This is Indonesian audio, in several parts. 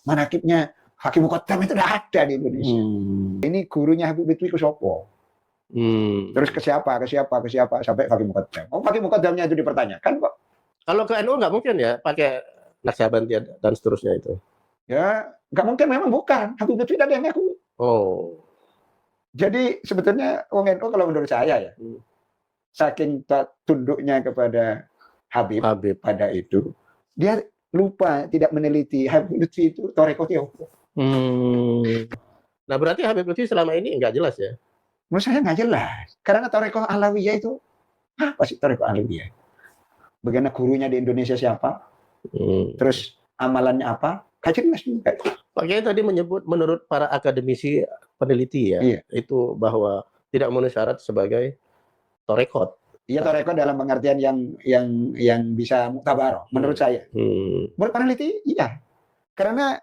manakibnya Hakim Muqaddam itu tidak ada di Indonesia. Ini gurunya Habib Lutfi ku sopo. Terus ke siapa sampai Hakim Muqaddam. Oh, Hakim Muqaddamnya itu dipertanyakan kok. Kalau ke NU nggak mungkin ya pakai Naksabandia dan seterusnya itu. Ya, nggak mungkin, memang bukan. Habib Lutfi tidak ada yang ngaku. Oh. Jadi sebetulnya wong NU kalau menurut saya ya, saking tunduknya kepada Habib pada itu, dia lupa tidak meneliti Habib Lutfi itu torekotnya apa. Nah berarti Habib Lutfi selama ini nggak jelas ya? Menurut saya nggak jelas. Karena torekoh Alawiyah itu, apa sih torekoh Alawiyah? Bagaimana gurunya di Indonesia siapa? Terus amalannya apa? Nggak jelas juga. Pak Kiai tadi menyebut menurut para akademisi peneliti ya, itu bahwa tidak memenuhi syarat sebagai torekot. Iya, torekot dalam pengertian yang bisa muktabaroh, menurut saya. Menurut peneliti, iya. Karena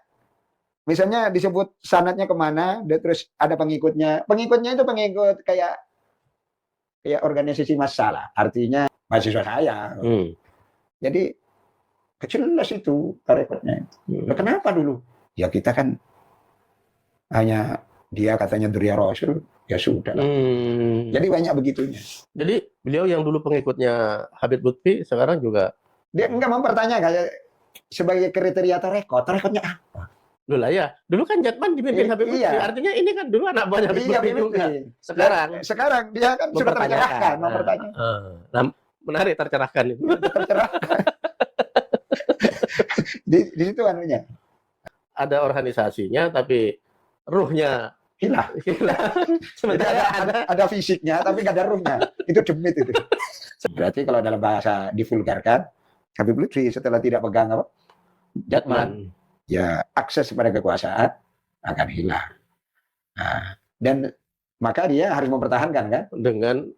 misalnya disebut sanadnya kemana, terus ada pengikutnya. Pengikutnya itu pengikut kayak organisasi masalah. Artinya mahasiswa saya. Jadi jelas itu torekotnya. Kenapa dulu? Ya kita kan hanya dia katanya Durya Rasul, ya sudah. Jadi banyak begitunya. Jadi beliau yang dulu pengikutnya Habib Lutfi sekarang juga dia enggak mempertanyakan sebagai kriteria torekotnya apa? Dulu lah ya, dulu kan Jatman dipimpin Habib Lutfi, artinya ini kan dulu anak buahnya Habib Lutfi juga. Sekarang dia kan sudah tercerahkan, mempertanyakan. Nah, menarik tercerahkan itu. Tercerahkan. di situ anunya. Ada organisasinya tapi ruhnya hilang. Sementara ada fisiknya tapi nggak ada ruhnya. Itu demit itu. Berarti kalau dalam bahasa divulgarkan, Habib Lutfi setelah tidak pegang apa? Jatman, ya akses kepada kekuasaan akan hilang. Nah, dan maka dia harus mempertahankan kan dengan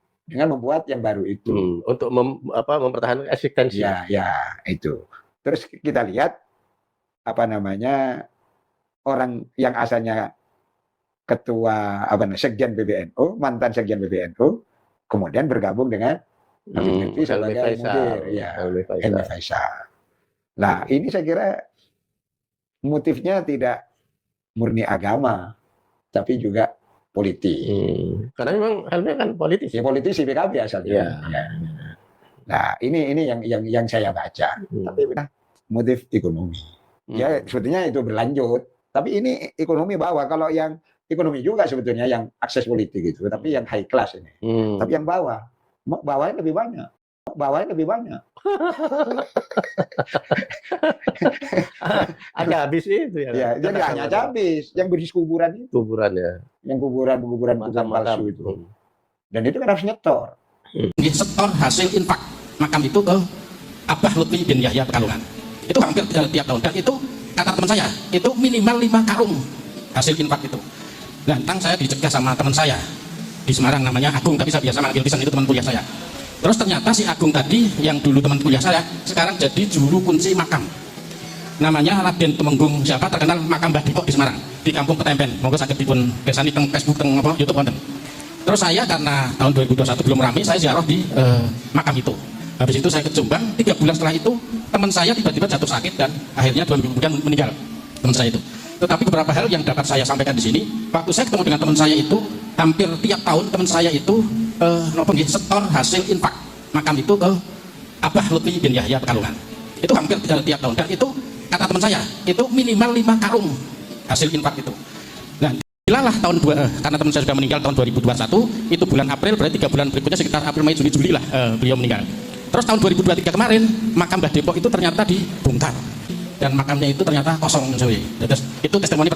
membuat yang baru itu untuk mempertahankan eksistensi. Ya itu. Terus kita lihat orang yang asalnya ketua sekjen PBNU, mantan sekjen PBNU, kemudian bergabung dengan Habib Lutfi sebagai mudir, Helmi Faisal. Nah, ini saya kira motifnya tidak murni agama, tapi juga politik. Karena memang Helmi kan politisi. Ya, politisi PKB asalnya. Ya. Nah, ini yang saya baca. Tapi motif ekonomi. Ya, sebetulnya itu berlanjut. Tapi ini ekonomi bawah. Kalau yang ekonomi juga sebetulnya yang akses politik gitu. Tapi yang high class ini. Tapi yang bawahnya lebih banyak. Ada habis itu ya. Ya, jadi hanya habis. Yang beris kuburan itu. Kuburan ya. Yang kuburan palsu itu. Dan itu kan harus nyetor. Setor hasil infak makam itu ke Abah Lutfi bin Yahya Pekalongan. Itu hampir tiap tahun. Dan itu kata teman saya, itu minimal 5 karung hasil infak itu. Gantang saya dicegah sama teman saya di Semarang, namanya Agung, tapi saya biasa manggil Pisan, itu teman kuliah saya. Terus ternyata si Agung tadi yang dulu teman kuliah saya sekarang jadi juru kunci makam. Namanya Raden Temenggung, siapa terkenal makam Mbah Dipok di Semarang, di Kampung Ketempen. Monggo saged dipun bersani teng Facebook teng YouTube wonten. Terus saya karena tahun 2021 belum ramai, saya ziarah di makam itu. Habis itu saya ke Jombang, 3 bulan setelah itu teman saya tiba-tiba jatuh sakit dan akhirnya 2 minggu kemudian meninggal teman saya itu. Tetapi beberapa hal yang dapat saya sampaikan di sini, waktu saya ketemu dengan teman saya itu, hampir tiap tahun teman saya itu setor hasil infak makam itu ke Abah Lutfi bin Yahya Pekalongan. Itu hampir tiap tahun, dan itu kata teman saya, itu minimal 5 karung hasil infak itu. Nah, bilalah karena teman saya sudah meninggal tahun 2021, itu bulan April, berarti 3 bulan berikutnya sekitar April, Mei, Juni, Juli lah beliau meninggal. Terus tahun 2023 kemarin, makam Mbah Depok itu ternyata dibongkar. Dan makamnya itu ternyata kosong. Itu testimoni.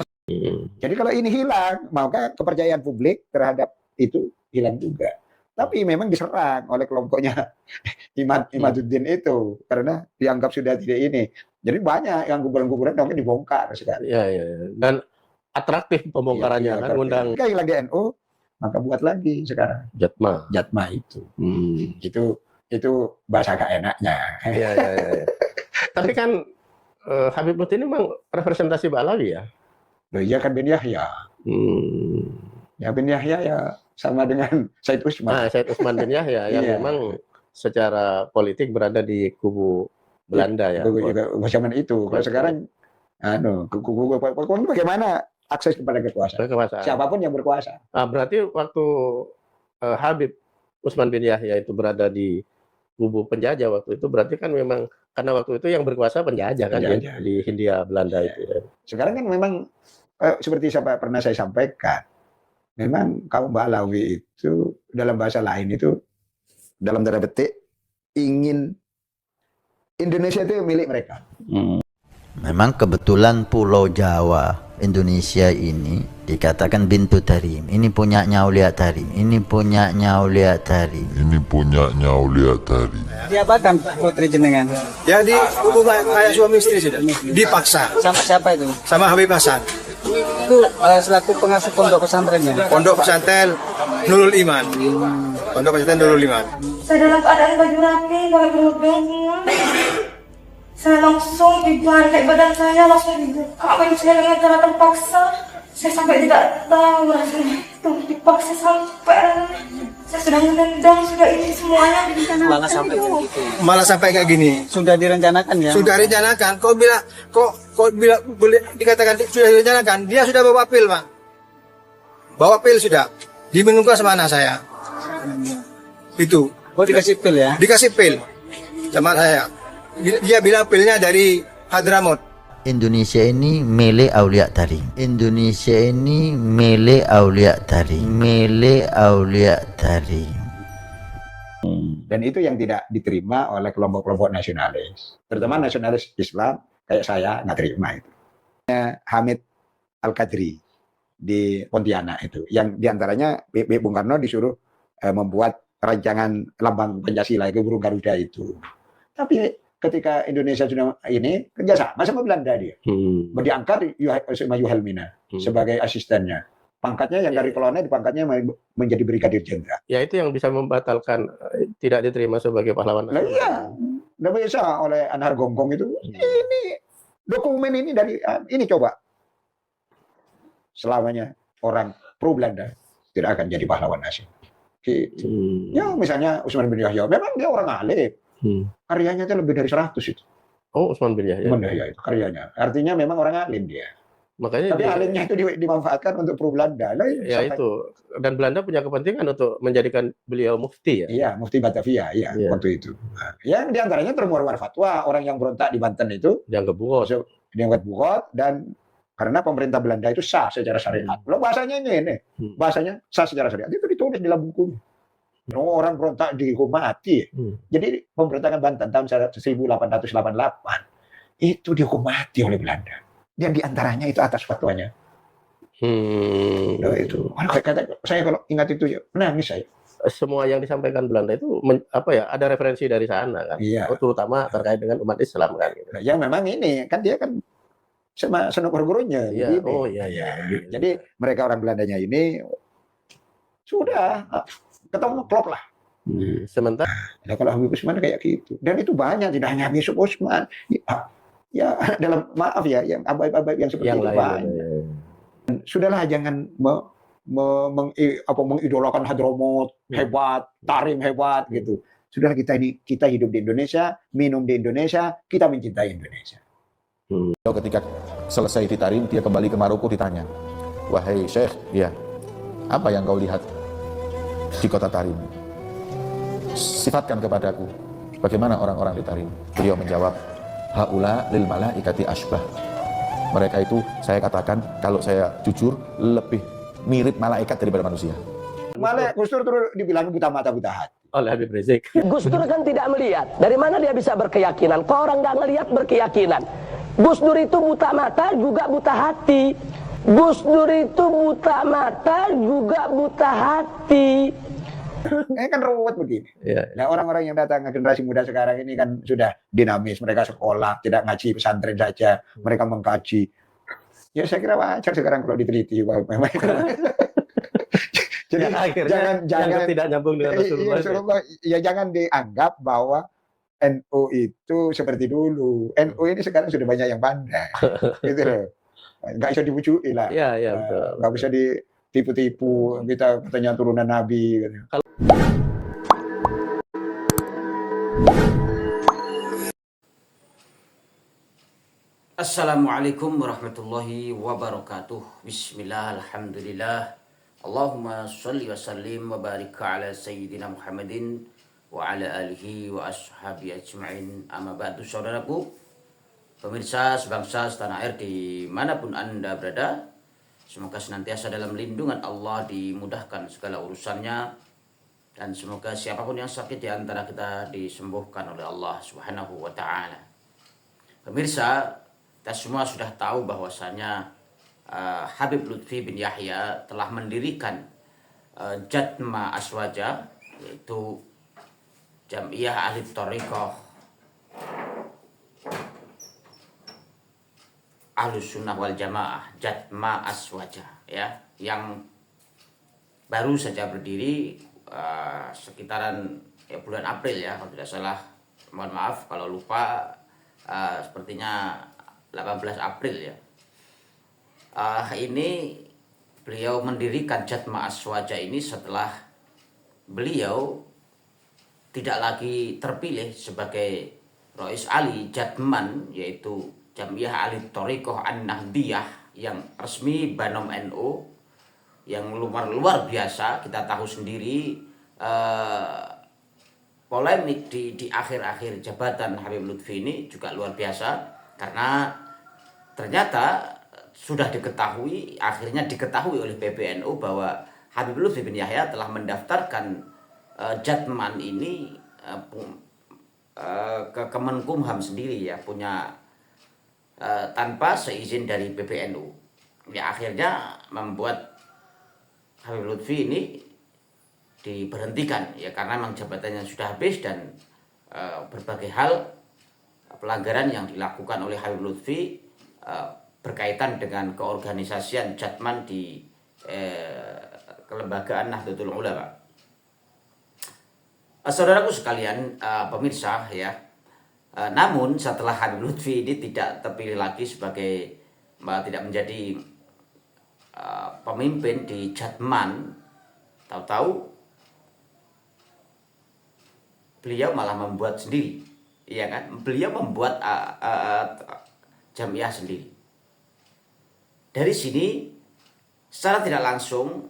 Jadi kalau ini hilang, maka kepercayaan publik terhadap itu hilang juga. Tapi memang diserang oleh kelompoknya Imaduddin itu. Karena dianggap sudah tidak ini. Jadi banyak yang kuburan-kuburan mungkin dibongkar sekarang. Iya. Dan atraktif pembongkarannya kan, undang. Kayak lagi NU, maka buat lagi sekarang. Jatma itu. Itu bahasa gak enaknya. Iya. Tapi kan Habib Lutfi ini memang representasi Balawi ya. Loh iya kan bin Yahya. Ya bin Yahya ya sama dengan Said Usman. Said Usman bin Yahya yang memang secara politik berada di kubu Belanda ya. Zaman itu. Kalau sekarang bagaimana akses kepada kekuasaan? Kekuasaan. Siapapun yang berkuasa. Berarti waktu Habib Utsman bin Yahya itu berada di kubu penjajah waktu itu, berarti kan memang karena waktu itu yang berkuasa penjajah kan Penjajah. di Hindia Belanda itu. Sekarang kan memang seperti pernah saya sampaikan, memang kaum Balawi itu dalam bahasa lain itu dalam tanda petik ingin Indonesia itu milik mereka. Memang kebetulan Pulau Jawa Indonesia ini dikatakan Bintu Tarim. Ini punyanya Aulia Tarim. Ini punyanya Aulia Tarim. Ini punyanya Aulia Tarim. Diapakan putri jenengan? Ya di hubungan kayak suami istri sudah. Dipaksa. Sama siapa itu? Sama Habib Hasan. Itu selaku pengasuh pondok pesantrennya. Pondok pesantren Nurul Iman. Pondok pesantren Nurul Iman. Saya dalam keadaan baju rapi, pakai kerudung semua. Saya langsung dibalik badan saya, langsung dikawin saya dengan cara terpaksa. Saya sampai tidak tahu rasanya itu dipaksa sampai saya sudah menendang, sudah ini semuanya. Malah sampai gitu. Malah sampai kayak gini. Sudah direncanakan ya? Sudah direncanakan. Kau bilang boleh dikatakan sudah direncanakan. Dia sudah bawa pil, Pak. Bawa pil sudah. Diminumkan sama anak saya. Itu. Oh, dikasih pil ya? Dikasih pil sama saya. Dia bilang pilnya dari Hadramut. Indonesia ini milik Aulia Tarim. Indonesia ini milik Aulia Tarim. Milik Aulia Tarim. Dan itu yang tidak diterima oleh kelompok-kelompok nasionalis. Terutama nasionalis Islam, kayak saya, nggak terima itu. Hamid Al-Qadri di Pontianak itu. Yang diantaranya Bung Karno disuruh membuat rancangan lambang Pancasila, itu burung Garuda itu. Tapi ketika Indonesia sudah ini kerjasama sama Belanda dia, diangkat sama Yuhelmina sebagai asistennya. Pangkatnya yang dari kolonel, pangkatnya menjadi brigadir jenderal. Ya itu yang bisa membatalkan tidak diterima sebagai pahlawan. Nah, iya, udah bisa oleh Anhar Gonggong itu. Ini dokumen ini dari ini coba. Selamanya orang pro Belanda tidak akan jadi pahlawan nasional. Gitu. Ya misalnya Utsman bin Yahya, memang dia orang alim. Karyanya itu lebih dari 100 itu. Oh, Utsman bin Yahya. Itu karyanya. Artinya memang orang alim dia. Makanya tapi alimnya itu dimanfaatkan untuk pro Belanda. Nah, ya itu. Dan Belanda punya kepentingan untuk menjadikan beliau mufti ya. Iya, mufti Batavia ya waktu itu. Nah, yang diantaranya termuar fatwa orang yang berontak di Banten itu dianggap bugot dan karena pemerintah Belanda itu sah secara syariat. Lo bahasanya ini. Bahasanya sah secara syariat. Itu ditulis di dalam bukunya. Orang berontak dihukum mati. Jadi pemberontakan Banten tahun 1888 itu dihukum mati oleh Belanda. Dan diantaranya itu atas fatwanya. Itu. Saya kalau ingat itu ya menangis saya. Semua yang disampaikan Belanda itu ada referensi dari sana kan. Iya. Terutama terkait dengan umat Islam kan. Gitu. Ya memang ini kan dia kan sama senok gurunya. Iya. Oh iya. Jadi mereka orang Belandanya ini sudah ketemu klop lah. Sementara kalau Habib Utsman kayak gitu. Dan itu banyak, tidak hanya Habib Utsman. Ya dalam maaf ya, yang abaib-abaib yang seperti itu banyak. Sudahlah jangan mengidolakan Hadramut hebat, Tarim hebat gitu. Sudahlah kita hidup di Indonesia, minum di Indonesia, kita mencintai Indonesia. Ketika selesai di Tarim, dia kembali ke Maroko ditanya, wahai Syekh, ya apa yang kau lihat di kota Tarim? Sifatkan kepadaku bagaimana orang-orang di Tarim. Beliau menjawab, haula lil malaikati asbah. Mereka itu saya katakan kalau saya jujur lebih mirip malaikat daripada manusia. Malah Gus Dur terus dibilang buta mata buta hati oleh Habib Rizik. Gus Dur kan tidak melihat. Dari mana dia bisa berkeyakinan? Kok orang nggak ngelihat berkeyakinan? Gus Dur itu buta mata juga buta hati. Gus Dur itu buta mata juga buta hati. Ini kan ruwet begini. Ya. Nah orang-orang yang datang generasi muda sekarang ini kan sudah dinamis. Mereka sekolah, tidak ngaji pesantren saja. Mereka mengkaji. Ya saya kira wajar sekarang kalau diteliti. Jadi jangan tidak nyambung dengan Rasulullah. Ya jangan dianggap bahwa NU itu seperti dulu. NU ini sekarang sudah banyak yang pandai. Gitu loh. Nggak bisa dibujuki lah. Iya, betul. Nggak bisa ditipu-tipu. Kita katanya turunan Nabi. Gitu. Assalamualaikum warahmatullahi wabarakatuh. Bismillah, alhamdulillah. Allahumma sholli wa sallim wa barik ala sayyidina Muhammadin wa ala alihi wa ashabi ajma'in. Amma ba'du, saudaraku, pemirsa sebangsa setanah air dimanapun Anda berada, semoga senantiasa dalam lindungan Allah, dimudahkan segala urusannya, dan semoga siapapun yang sakit di antara kita disembuhkan oleh Allah Subhanahu wa ta'ala. Pemirsa, kita semua sudah tahu bahwasanya Habib Lutfi bin Yahya telah mendirikan Jatma Aswaja, yaitu Jam'iyah Ahli Thariqah Ahlus Sunnah wal Jamaah, Jatma Aswaja, ya, yang baru saja berdiri sekitaran bulan April, ya, kalau tidak salah. Mohon maaf kalau lupa, sepertinya 18 April, ya. Ini beliau mendirikan Jatma Aswaja ini setelah beliau tidak lagi terpilih sebagai Rois Ali Jatman, yaitu Jam'iyah Ahli Thariqah An-Nahdiyah yang resmi Banom NU, yang luar biasa. Kita tahu sendiri polemik di akhir-akhir jabatan Habib Lutfi ini juga luar biasa, karena ternyata sudah akhirnya diketahui oleh PBNU bahwa Habib Lutfi bin Yahya telah mendaftarkan Jatman ini ke Kemenkumham sendiri, ya, punya tanpa seizin dari PBNU. Ya, akhirnya membuat Habib Lutfi ini diberhentikan, ya, karena memang jabatannya sudah habis dan berbagai hal pelanggaran yang dilakukan oleh Habib Lutfi berkaitan dengan keorganisasian Jatman di kelembagaan Nahdlatul Ulama. Saudaraku sekalian, pemirsa, ya, namun setelah Habib Lutfi ini tidak terpilih lagi sebagai, tidak menjadi pemimpin di Jatman, tahu-tahu beliau malah membuat sendiri, iya kan? Beliau membuat Jam'iyah sendiri. Dari sini secara tidak langsung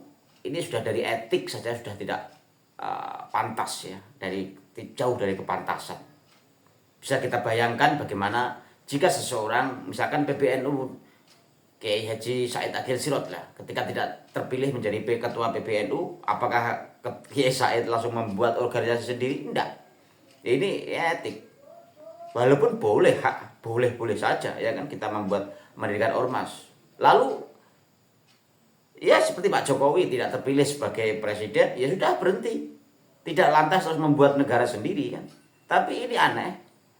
ini sudah dari etik saja sudah tidak pantas, ya, jauh dari kepantasan. Bisa kita bayangkan bagaimana jika seseorang, misalkan PBNU Kiai Haji Said Akhil Sirot lah, ketika tidak terpilih menjadi ketua PBNU, apakah Kiai Said langsung membuat organisasi sendiri? Tidak. Ini etik. Walaupun boleh saja, ya kan, kita mendirikan ormas. Lalu ya seperti Pak Jokowi tidak terpilih sebagai presiden, ya sudah berhenti. Tidak lantas harus membuat negara sendiri, kan. Tapi ini aneh.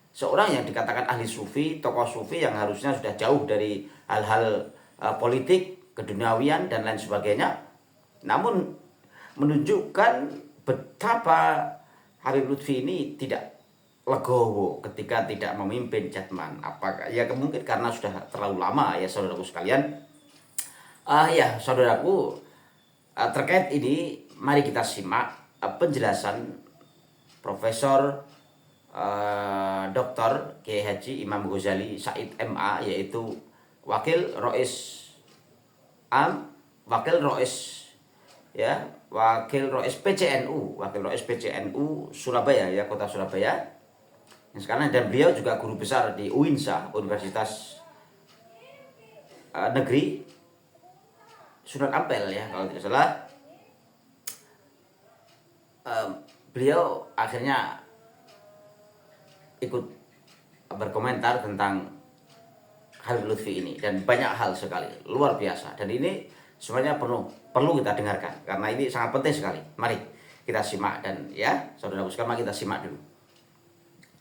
Seorang yang dikatakan ahli sufi, tokoh sufi yang harusnya sudah jauh dari hal-hal politik, keduniawian dan lain sebagainya, namun menunjukkan betapa Habib Lutfi ini tidak legowo ketika tidak memimpin Jatman. Apakah ya mungkin karena sudah terlalu lama, ya, saudaraku sekalian. Ya, saudaraku, terkait ini mari kita simak penjelasan Profesor Dr. Kiai Haji Imam Ghazali Said MA, yaitu Wakil Rois PCNU Surabaya, ya, Kota Surabaya. Yang sekarang, dan beliau juga guru besar di UINSA, Universitas Negeri Sunan Ampel, ya, kalau tidak salah. Beliau akhirnya ikut berkomentar tentang Habib Lutfi ini, dan banyak hal sekali, luar biasa, dan ini sebenarnya perlu kita dengarkan karena ini sangat penting sekali. Mari kita simak, dan ya, saudara sekalian, kita simak dulu.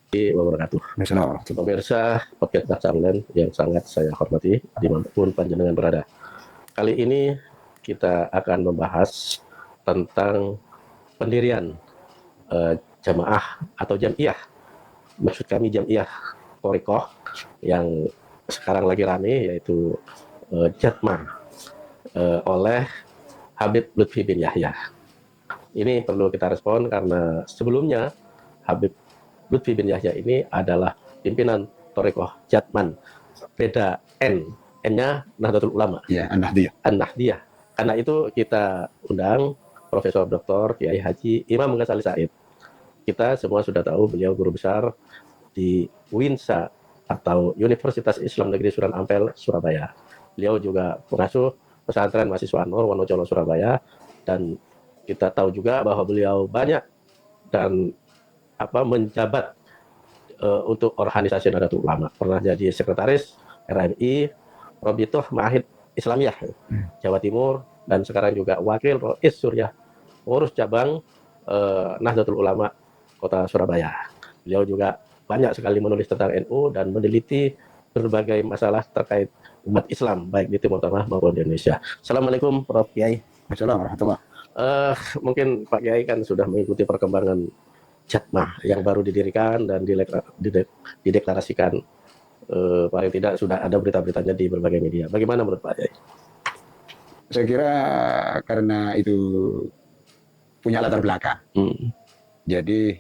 Wabarakatuh. Pemirsa podcast Samlen yang sangat saya hormati dimanapun panjenengan berada. Kali ini kita akan membahas tentang pendirian jamaah atau jam'iyah. Maksud kami Jam'iyah Thariqah yang sekarang lagi rame, yaitu Jatma oleh Habib Lutfi bin Yahya. Ini perlu kita respon karena sebelumnya Habib Lutfi bin Yahya ini adalah pimpinan Thariqah Jatman beda N. N-nya Nahdlatul Ulama. Ya, An-Nahdliyah. An-Nahdliyah. Karena itu kita undang Profesor Dr. Kiai Haji Imam Ghazali Said. Kita semua sudah tahu beliau guru besar di UINSA atau Universitas Islam Negeri Sunan Ampel, Surabaya. Beliau juga pengasuh pesantren mahasiswa Nur Wonocolo Surabaya, dan kita tahu juga bahwa beliau banyak dan menjabat untuk organisasi Nahdlatul Ulama. Pernah jadi sekretaris RMI, Rabithah Ma'ahid Islamiyah Jawa Timur, dan sekarang juga wakil Rois Suryah, pengurus cabang Nahdlatul Ulama Kota Surabaya. Beliau juga banyak sekali menulis tentang NU dan meneliti berbagai masalah terkait umat Islam baik di Timur Tengah maupun di Indonesia. Assalamualaikum Prof. Kiai. Assalamualaikum warahmatullahi. Mungkin Pak Kiai kan sudah mengikuti perkembangan Jatmah yang baru didirikan dan dideklarasikan. Paling tidak sudah ada berita-beritanya di berbagai media. Bagaimana menurut Pak Kiai? Saya kira karena itu punya latar belakang. Jadi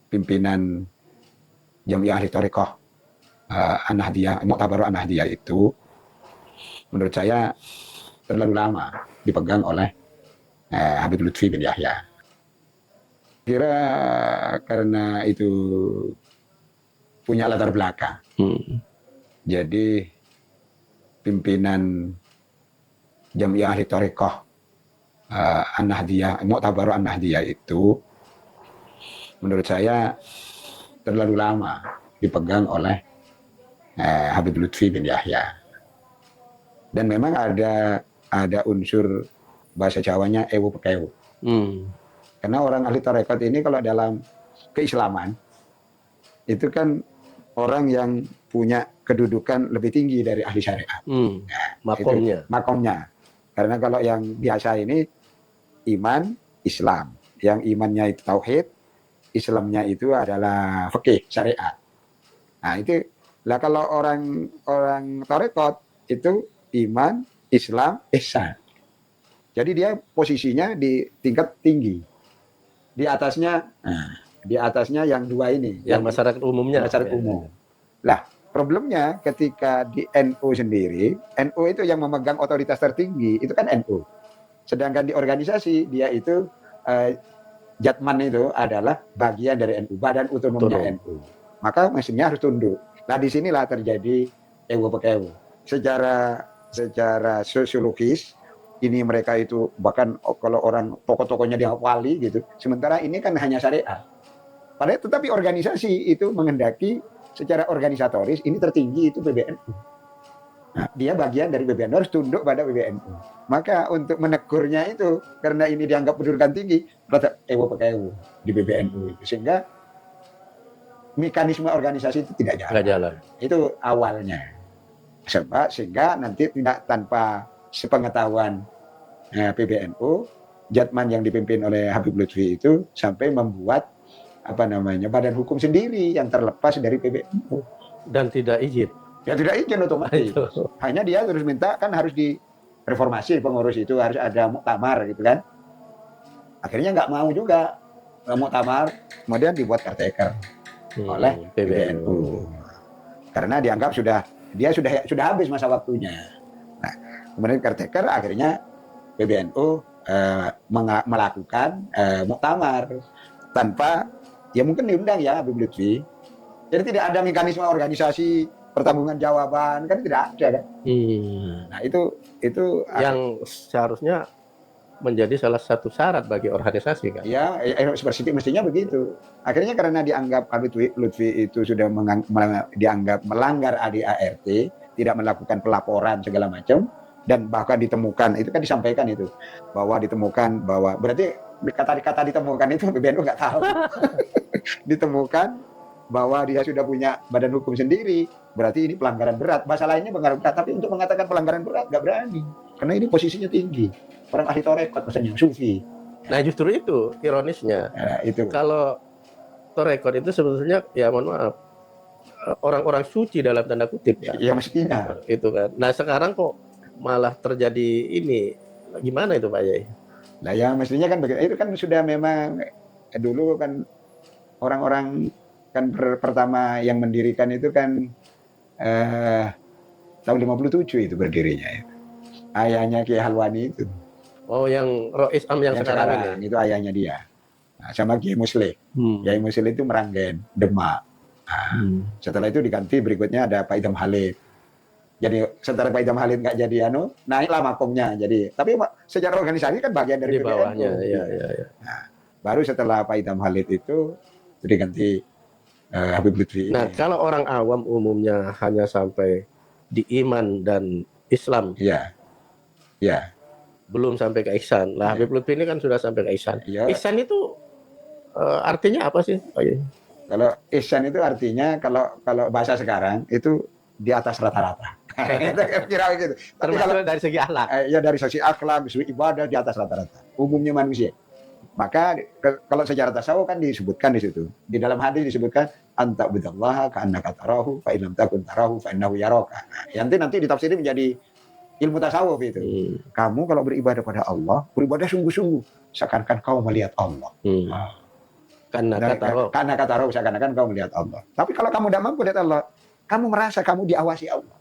pimpinan Jamiah Ahli Thariqah An-Nahdliyah, Mu'tabar An-Nahdliyah itu menurut saya terlalu lama dipegang oleh Habib Lutfi bin Yahya. Kira karena itu punya latar belakang. Jadi pimpinan Jamiah Ahli Thariqah An-Nahdliyah, Mu'tabar An-Nahdliyah itu menurut saya terlalu lama dipegang oleh Habib Lutfi bin Yahya. Dan memang ada unsur bahasa Jawanya ewu pekewu. Karena orang ahli tarekat ini kalau dalam keislaman itu kan orang yang punya kedudukan lebih tinggi dari ahli syariat. Makomnya. Makomnya. Karena kalau yang biasa ini iman, Islam. Yang imannya itu tauhid, Islamnya itu adalah fikih syariat. Nah itu lah, kalau orang tarekat itu iman, Islam, ihsan. Jadi dia posisinya di tingkat tinggi. Di atasnya yang dua ini, yang masyarakat umumnya. Masyarakat umum. Lah, problemnya ketika di NU sendiri, NU itu yang memegang otoritas tertinggi itu kan NU. Sedangkan di organisasi dia itu Jatman itu adalah bagian dari NU, badan otonomnya NU. Maka mestinya harus tunduk. Nah, disinilah terjadi ewo pekewo. Secara sosiologis, ini mereka itu bahkan kalau orang tokoh-tokohnya dia wali gitu. Sementara ini kan hanya syariat. Padahal tetapi organisasi itu menghendaki secara organisatoris ini tertinggi itu PBNU. Nah, dia bagian dari PBNU, harus tunduk pada PBNU. Maka untuk menegurnya itu, karena ini dianggap kedudukan tinggi, rada ewo pekewo di PBNU. Sehingga mekanisme organisasi itu tidak jalan. Itu awalnya. Sehingga nanti tidak tanpa sepengetahuan PBNU, Jatman yang dipimpin oleh Habib Lutfi itu sampai membuat badan hukum sendiri yang terlepas dari PBNU. Dan tidak izin. Ya tidak izin otomatis. Hanya dia terus minta kan harus direformasi pengurus itu, harus ada muktamar gitu kan. Akhirnya nggak mau juga muktamar, kemudian dibuat caretaker oleh PBNU. Karena dianggap sudah habis masa waktunya. Nah, kemudian caretaker akhirnya PBNU melakukan muktamar tanpa mungkin diundang ya Habib Lutfi. Jadi tidak ada mekanisme organisasi pertanggungan jawaban, kan tidak ada kan. Nah itu yang seharusnya menjadi salah satu syarat bagi organisasi kan. Ya, seperti mestinya begitu. Akhirnya karena dianggap Habib Lutfi itu sudah dianggap melanggar ADART, tidak melakukan pelaporan segala macam, dan bahkan ditemukan, itu kan disampaikan itu, bahwa berarti kata ditemukan itu PBNU nggak tahu. Ditemukan bahwa dia sudah punya badan hukum sendiri, berarti ini pelanggaran berat. Bahasa lainnya pelanggaran berat, tapi untuk mengatakan pelanggaran berat nggak berani, karena ini posisinya tinggi. Orang ahli tarekat, misalnya sufi. Nah justru itu ironisnya. Itu. Kalau tarekat itu sebetulnya mohon maaf, orang-orang suci dalam tanda kutip ya. Ya mestinya. Itu kan. Nah sekarang kok malah terjadi ini, gimana itu Pak Yai? Nah ya mestinya kan begitu. Itu kan sudah memang dulu kan orang-orang kan pertama yang mendirikan itu kan tahun 57 itu berdirinya ya. Ayahnya Kiai Halwani itu. Oh, yang Rois Am yang sekarang ini. itu ayahnya dia. Nah, sama Kiai Musli. Kiai Musli itu Meranggen, Demak. Nah, setelah itu diganti berikutnya ada Pak Idam Halid. Jadi setelah Pak Idam Halid nggak jadi naiklah makomnya. Jadi tapi secara organisasi kan bagian dari Di bawahnya, iya. Nah, baru setelah Pak Idam Halid itu diganti Habib Lutfi. Nah, kalau orang awam umumnya hanya sampai di iman dan Islam. Iya. Iya. Belum sampai ke ihsan. Lah Habib Lutfi ini kan sudah sampai ke ihsan. Iya. Ihsan itu artinya apa sih? Kalau ihsan itu artinya kalau bahasa sekarang itu di atas rata-rata. Kira gitu. Tapi kalau dari segi akhlak. Ya dari segi akhlak, segi ibadah di atas rata-rata. Umumnya manusia. Maka kalau secara tasawuf kan disebutkan di situ. Di dalam hadis disebutkan anta bidallaha ka'annaka tarahu fa in lam takun tarahu fa innahu yaraka. Nah, nanti ditafsiri menjadi ilmu tasawuf itu. Kamu kalau beribadah pada Allah, beribadah sungguh-sungguh seakan-akan kau melihat Allah. Karena kata roh seakan-akan kau melihat Allah. Tapi kalau kamu tidak mampu lihat Allah, kamu merasa kamu diawasi Allah.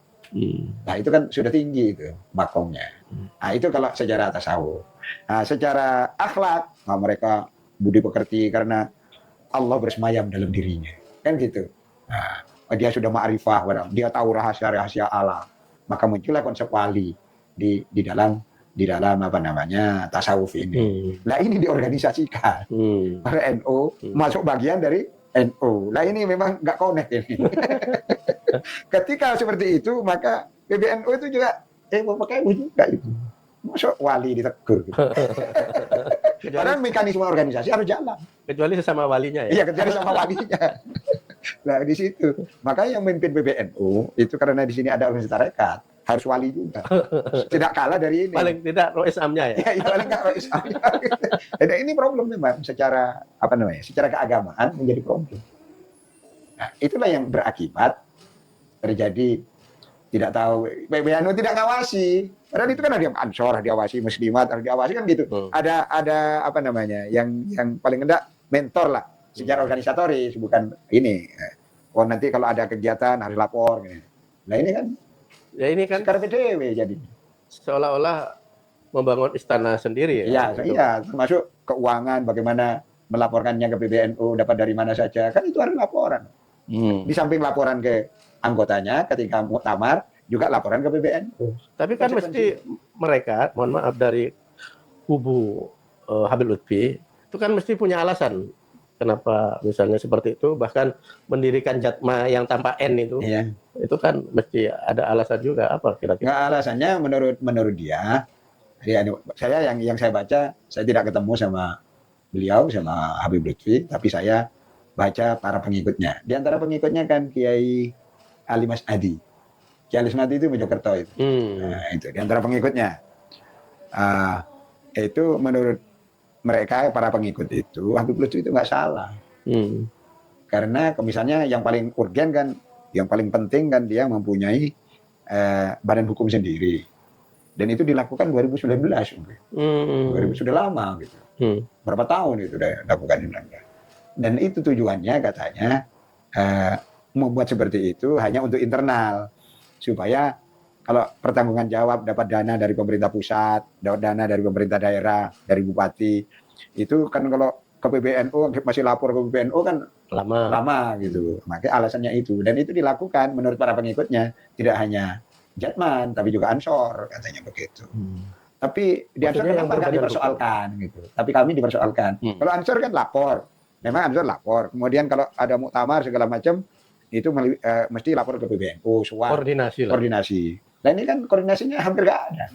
Nah, itu kan sudah tinggi itu makomnya. Nah, itu kalau secara tasawuf. Nah, secara akhlak, mereka budi pekerti karena Allah bersemayam dalam dirinya. Kan gitu. Nah, dia sudah ma'rifah, dia tahu rahasia-rahasia Allah. Maka muncullah konsep wali di dalam apa namanya tasawuf ini. Nah, ini diorganisasikan. Para NU masuk bagian dari NU. Nah, ini memang nggak connect ini. Ketika seperti itu, maka PBNU itu juga mau pakai juga itu. Masuk wali ditegur. Gitu. Karena mekanisme organisasi harus jalan. Kecuali sesama walinya ya. Iya, kecuali sama walinya. Nah, di situ. Makanya yang memimpin PBNU itu karena di sini ada organisasi tarekat, harus wali juga. Tidak kalah dari ini. Paling tidak Rois Amnya ya. Iya, paling tidak Rois Amnya. Dan ini problem memang secara secara keagamaan menjadi problem. Nah, itulah yang berakibat terjadi tidak tahu PBNU tidak ngawasi. Karena itu kan ada yang ansor, diawasi muslimat, harus diawasi kan gitu. Ada apa namanya yang paling enggak mentor lah secara organisatoris, bukan ini. Oh, nanti kalau ada kegiatan harus lapor gitu. Nah, ini kan ya ini kan sekarang PDW jadi seolah-olah membangun istana sendiri ya. Iya, termasuk keuangan bagaimana melaporkannya ke PBNU, dapat dari mana saja. Kan itu harus laporan. Di samping laporan ke anggotanya ketika muktamar, juga laporan ke PBNU. Tapi kan mesti mereka, mohon maaf, dari kubu Habib Lutfi, itu kan mesti punya alasan kenapa misalnya seperti itu, bahkan mendirikan Jatma yang tanpa N itu, itu kan mesti ada alasan juga, apa kira-kira? Nggak, alasannya menurut dia, saya yang saya baca, saya tidak ketemu sama beliau, sama Habib Lutfi, tapi saya baca para pengikutnya. Di antara pengikutnya kan Kiai Ali Mas'adi. Kiai Ali Mas'adi itu Mojokerto itu. Nah, itu di antara pengikutnya. Itu menurut mereka para pengikut itu Habib Lutfi itu nggak salah. Karena misalnya yang paling urgen kan, yang paling penting kan dia mempunyai badan hukum sendiri. Dan itu dilakukan 2019. 2000 sudah lama gitu. Berapa tahun itu udah lakukan ini. Dan itu tujuannya katanya membuat seperti itu hanya untuk internal, supaya kalau pertanggungan jawab dapat dana dari pemerintah pusat, dapat dana dari pemerintah daerah, dari bupati, itu kan kalau ke PBNU masih lapor ke PBNU kan lama gitu. Makanya alasannya itu, dan itu dilakukan menurut para pengikutnya tidak hanya Jatman tapi juga Ansor, katanya begitu. Tapi di Ansor kenapa nggak dipersoalkan gitu? Tapi kami dipersoalkan. Kalau Ansor kan lapor, memang Ansor lapor. Kemudian kalau ada muktamar segala macam itu mesti lapor ke PBNU, koordinasi. Nah, ini kan koordinasinya hampir nggak ada.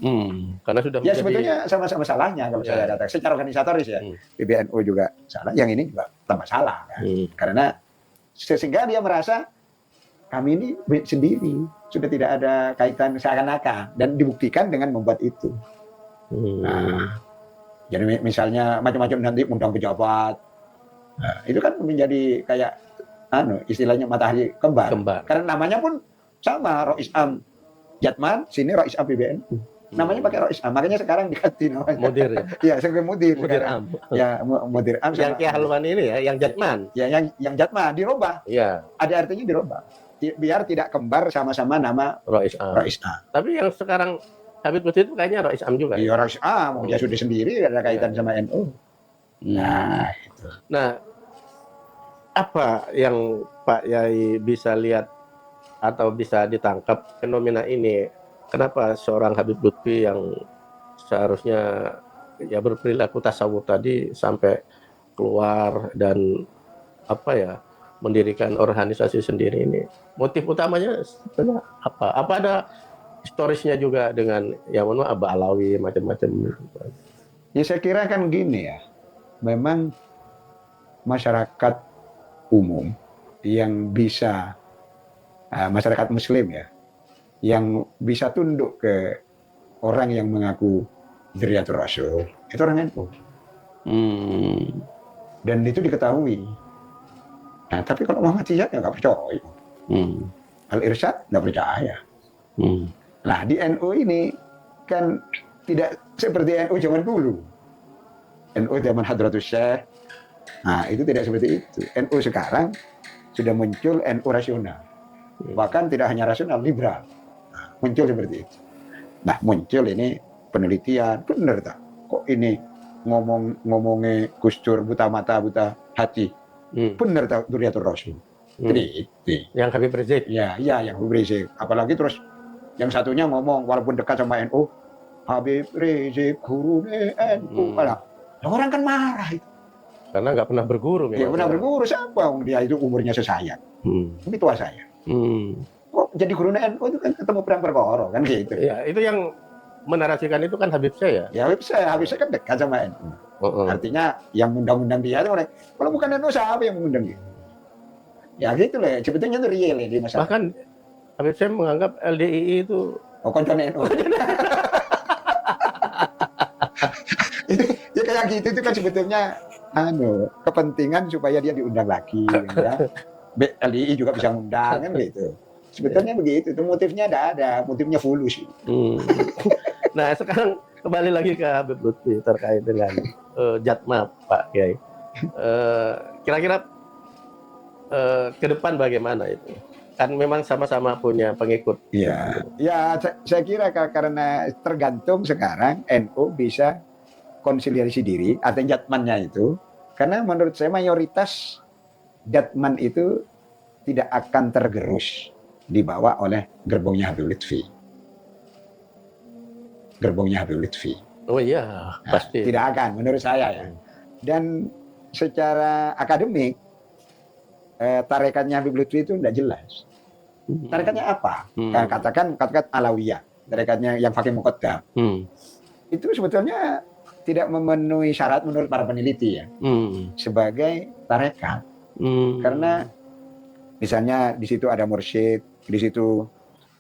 Karena sudah ya sebetulnya sama-sama salahnya kalau saya datang. Secara organisatoris ya, PBNU juga salah, yang ini juga tambah salah. Kan? Karena sehingga dia merasa kami ini sendiri, sudah tidak ada kaitan seakan-akan, dan dibuktikan dengan membuat itu. Nah, jadi misalnya macam-macam nanti undang pejabat, nah, itu kan menjadi kayak istilahnya matahari kembar. Karena namanya pun sama, Rois Am Jatman, sini Rois Am PBNU. Namanya pakai Rois Am, makanya sekarang diganti namanya. Mudir ya? Iya, sebagai Mudir. Mudir Am. Ya, Mudir Am. Yang Kiai Halwani ini ya, yang Jatman. Ya, yang Jatman dirubah. Iya. Ada artinya dirubah. biar tidak kembar sama-sama nama Rois Am. Rois Am. Tapi yang sekarang Habib Lutfi itu kayaknya Rois Am juga. Iya Rois Am, dia sudah sendiri ada kaitan sama NU. Nah, itu. Nah, apa yang Pak Yai bisa lihat atau bisa ditangkap fenomena ini? Kenapa seorang Habib Lutfi yang seharusnya ya berperilaku tasawuf tadi sampai keluar dan apa ya mendirikan organisasi sendiri ini? Motif utamanya sebenarnya apa? Apa ada historisnya juga dengan yang mana Aba Alawi macam-macam? Ya saya kira kan gini ya, memang masyarakat umum yang bisa masyarakat Muslim ya, yang bisa tunduk ke orang yang mengaku Dzurriyyatur Rasul itu orang NU. Dan itu diketahui. Nah, tapi kalau Muhammadiyah ya nggak percaya. Al-Irsyad nggak percaya. Nah, di NU ini kan tidak seperti NU zaman dulu. NU zaman Hadratus Syekh, nah itu tidak seperti itu. NU sekarang sudah muncul NU rasional. Bahkan tidak hanya rasional, liberal. Nah, muncul seperti itu. Nah, muncul ini penelitian, benar tak? Kok ini ngomongnya Gus Dur buta mata, buta hati. Benar tak Dzurriyyatur Rasul. Jadi, yang Habib Rizik. Ya, yang Habib Rizik. Apalagi terus yang satunya ngomong walaupun dekat sama NU, Habib Rizik guru NU. Orang kan marah itu. Karena nggak pernah berguru. Dia pernah berguru siapa? Dia itu umurnya sesayat. Ini tua saya. Kok jadi guru NU itu kan ketemu perang perkara kan gitu. Ya, itu yang menarasikan itu kan Habib saya. Ya Habib saya kan dekat sama NU. Artinya yang undang-undang dia itu kalau bukan NU siapa yang mengundang dia? Ya gitu lah, sebetulnya itu real ya di masyarakat. Bahkan Habib saya menganggap LDII itu konten NU. Ya kayak gitu itu kan sebetulnya kepentingan supaya dia diundang lagi ya. LDII juga bisa ngundang kan gitu. Sebetulnya begitu, itu motifnya ada, motifnya fulus. Nah, sekarang kembali lagi ke Habib Lutfi terkait dengan Jatma Pak Kiai. Kira-kira ke depan bagaimana itu? Kan memang sama-sama punya pengikut. Iya. Ya, saya kira karena tergantung sekarang NU bisa konsolidasi diri atau jatmannya itu. Karena menurut saya mayoritas jatman itu tidak akan tergerus dibawa oleh gerbongnya Habib Lutfi. Gerbongnya Habib Lutfi. Oh iya, pasti. Tidak akan, menurut saya ya. Dan secara akademik, tarekatnya Habib Lutfi itu tidak jelas. Tarekatnya apa? Katakan Alawiyah, tarekatnya yang Fakih Muqaddam. Itu sebetulnya tidak memenuhi syarat menurut para peneliti ya, sebagai tarekat. Karena misalnya di situ ada mursyid, di situ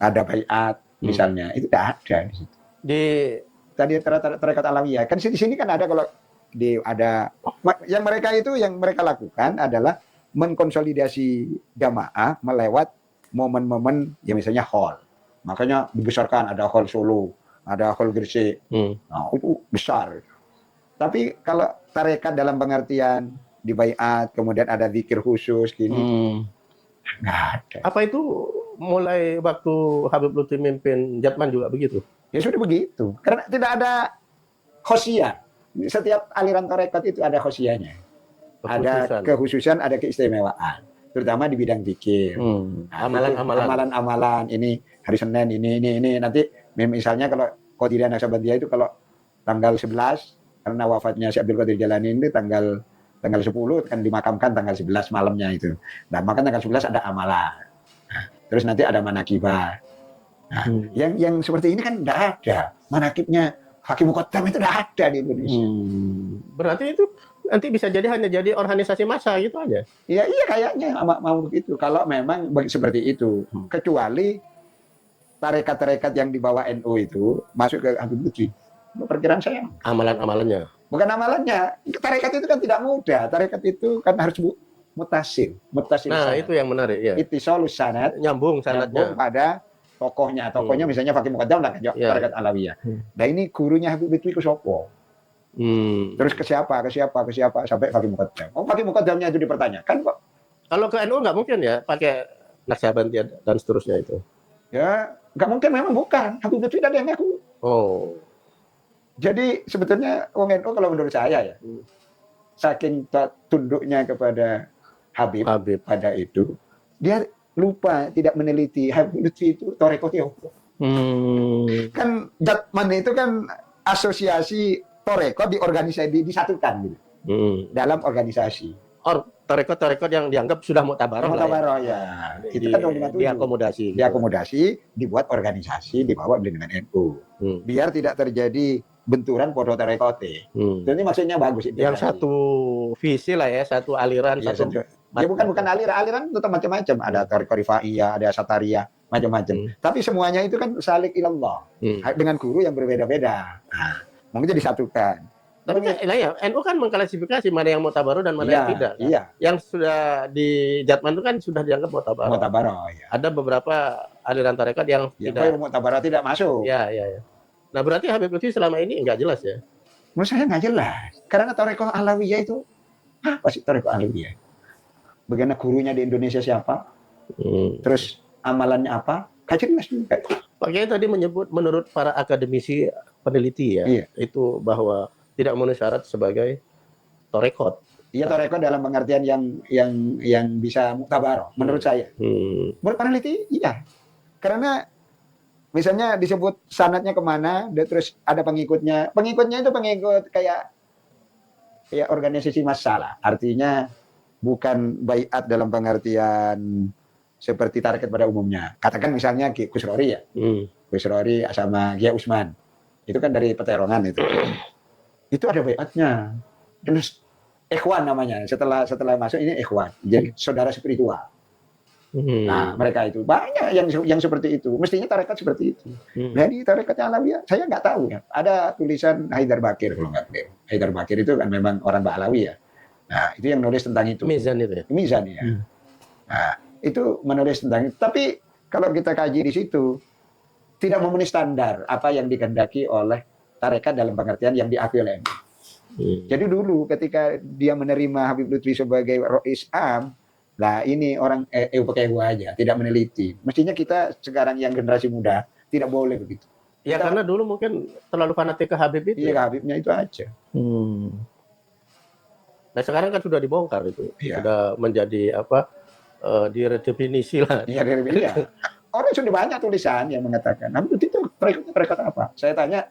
ada baiat, misalnya itu tidak ada di situ. Di tadi tarekat Alawiyah kan di sini kan ada kalau ada yang mereka lakukan adalah mengkonsolidasi jamaah melewat momen-momen ya misalnya hall. Makanya dibesarkan ada hall Solo, ada hall Gresik. Nah, itu besar. Tapi kalau tarekat dalam pengertian di baiat, kemudian ada zikir khusus gini. Nggak ada. Apa itu mulai waktu Habib Lutfi mimpin Jatman juga begitu? Ya sudah begitu. Karena tidak ada khosiyah. Setiap aliran tarekat itu ada khosiyahnya. Ada kekhususan, ada keistimewaan. Terutama di bidang zikir. Amalan-amalan. Ini hari Senin, ini. Nanti misalnya kalau Qadiriyah Naqsabandiyah itu kalau tanggal 11, karena wafatnya Syekh Abdul Qadir Jalani ini tanggal 10 kan dimakamkan tanggal 11 malamnya itu. Nah, maka tanggal 11 ada amalan. Nah, terus nanti ada manakibah. Nah, yang seperti ini kan tidak ada. Manakibnya Fakih Muqaddam itu tidak ada di Indonesia. Berarti itu nanti bisa jadi hanya jadi organisasi massa gitu aja. Iya kayaknya mau begitu. Kalau memang seperti itu, kecuali tarekat-tarekat yang dibawa NU itu masuk ke Habib Lutfi. Perkiraan saya. Amalan-amalannya. Bukan amalannya. Tarekat itu kan tidak mudah. Tarekat itu kan harus mutasil. Nah, itu yang menarik ya. Ittisalus sanad, nyambung sanadnya pada tokohnya. Tokohnya misalnya Fakih Muqaddam lah tarekat Alawiyah. Nah, ini gurunya Habib Lutfi ku sapa? Terus ke siapa sampai Fakih Muqaddam. Fakih Muqaddamnya itu dipertanyakan kok. Kalau ke NU nggak mungkin ya pakai Naksabandia dan seterusnya itu. Ya, nggak mungkin, memang bukan. Habib Lutfi tidak ada yang ngaku. Oh. Jadi sebetulnya wong NU kalau menurut saya ya, saking tunduknya kepada Habib pada itu, dia lupa tidak meneliti Habib Lutfi itu Thariqah Tiongkok. Kan Jatman itu kan asosiasi Thariqah disatukan gitu. Dalam organisasi. Thariqah yang dianggap sudah muktabaroh Muktabaroh ya. Itu kan diakomodasi. Diakomodasi, dibuat organisasi, dibawa dengan NU. Biar tidak terjadi benturan podo Thariqah. Ini maksudnya bagus. Yang satu visi lah ya, satu aliran, ya, ya bukan aliran tetap macam-macam. Ada Thariqah Rifaiyah, ada Satariyah, macam-macam. Tapi semuanya itu kan salik ilallah. Dengan guru yang berbeda-beda. Nah, mungkin disatukan. Tapi ya, NU kan mengklasifikasi mana yang muktabaroh dan mana yang tidak. Kan? Iya. Yang sudah di Jatman itu kan sudah dianggap muktabaroh. Muktabaroh, ya. Ada beberapa aliran tarekat yang tidak. Muktabaroh tidak masuk. Ya. Nah berarti Habib Lutfi selama ini nggak jelas ya? Menurut saya nggak jelas. Karena Thariqah Alawiyah itu apa sih Thariqah Alawiyah? Bagaimana gurunya di Indonesia siapa? Terus amalannya apa? Nggak jelas juga. Pak Kiai tadi menyebut menurut para akademisi peneliti ya, itu bahwa tidak memenuhi syarat sebagai torekot. Iya, torekot dalam pengertian yang bisa muktabaroh, menurut saya. Menurut peneliti, iya. Karena misalnya disebut sanadnya kemana, terus ada pengikutnya. Pengikutnya itu pengikut kayak organisasi masalah. Artinya bukan baiat dalam pengertian seperti tarekat pada umumnya. Katakan misalnya Ki Kusrori ya. Kusrori sama Kiai Usman. Itu kan dari peterongan itu. Itu ada baiatnya. Terus ikhwan namanya. Setelah masuk ini ikhwan. Jadi saudara spiritual. Nah, mereka itu banyak yang seperti itu. Mestinya tarekat seperti itu. Jadi tarekatnya Alawiyah, saya nggak tahu ya. Ada tulisan Haidar Bakir kalau nggak tahu. Haidar Bakir itu kan memang orang Ba'alawi ya. Nah, itu yang nulis tentang itu. Mizan itu ya? Mizan ya. Nah, itu menulis tentang itu. Tapi kalau kita kaji di situ, tidak memenuhi standar apa yang dikehendaki oleh tarekat dalam pengertian yang diakui oleh MUI. Jadi dulu ketika dia menerima Habib Lutfi sebagai Rois Am, lah ini orang pakai aja, tidak meneliti. Mestinya kita sekarang yang generasi muda tidak boleh begitu. Ya karena dulu mungkin terlalu fanatik ke Habib itu. Iya, ke Habibnya itu aja. Nah sekarang kan sudah dibongkar itu, sudah menjadi apa? Diredefinisi lah. Iya, orang sudah banyak tulisan yang mengatakan, Habib Lutfi itu perekod apa? Saya tanya.